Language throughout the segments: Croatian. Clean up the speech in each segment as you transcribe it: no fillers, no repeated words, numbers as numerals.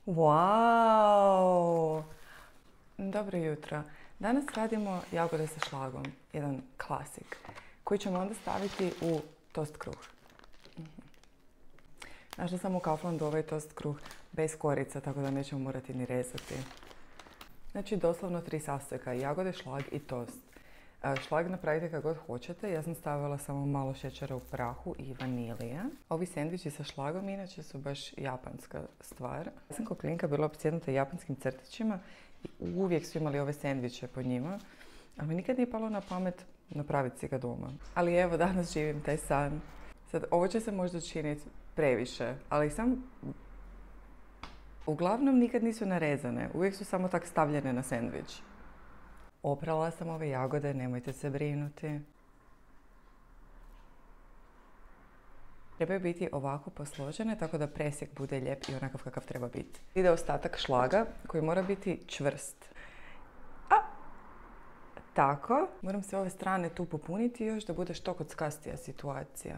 Wow! Dobro jutro. Danas radimo jagode sa šlagom, jedan klasik, koji ćemo onda staviti u tost kruh. Našla sam u Kauflandu ovaj tost kruh bez korica, tako da nećemo morati ni rezati. Znači doslovno 3 sastojka, jagode, šlag i tost. Šlag napravite kako god hoćete, ja sam stavila samo malo šećera u prahu i vanilije. Ovi sendviči sa šlagom inače su baš japanska stvar. Ja sam kao klinka bila opsjednuta japanskim crtićima i uvijek su imali ove sendviče po njima, ali mi nikad nije palo na pamet napraviti si ga doma. Ali evo, danas živim taj san. Sad, ovo će se možda činiti previše, ali uglavnom nikad nisu narezane, uvijek su samo tak stavljene na sendvič. Oprala sam ove jagode, nemojte se brinuti. Trebaju biti ovako posložene, tako da presjek bude lijep i onakav kakav treba biti. Ide ostatak šlaga koji mora biti čvrst. Tako. Moram se ove strane tu popuniti još da bude što kockastija situacija.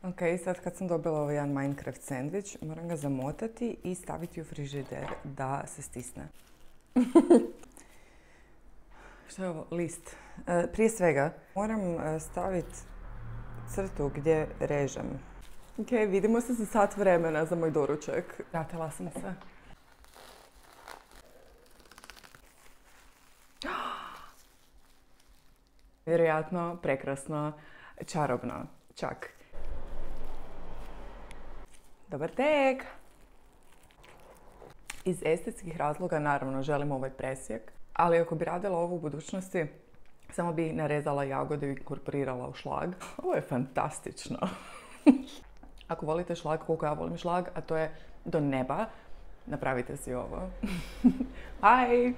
Ok, sad kad sam dobila ovaj jedan Minecraft sandvič, moram ga zamotati i staviti u frižider da se stisne. Što je ovo? List. Prije svega moram staviti crtu gdje režem. Ok, vidimo se za sat vremena za moj doručak. Vratila sam se. Vjerojatno, prekrasno, čarobno, čak. Dobar tek! Iz estetskih razloga naravno želim ovaj presjek, ali ako bi radila ovo u budućnosti, samo bi narezala jagode i inkorporirala u šlag. Ovo je fantastično! Ako volite šlag koliko ja volim šlag, a to je do neba, napravite si ovo. Bye!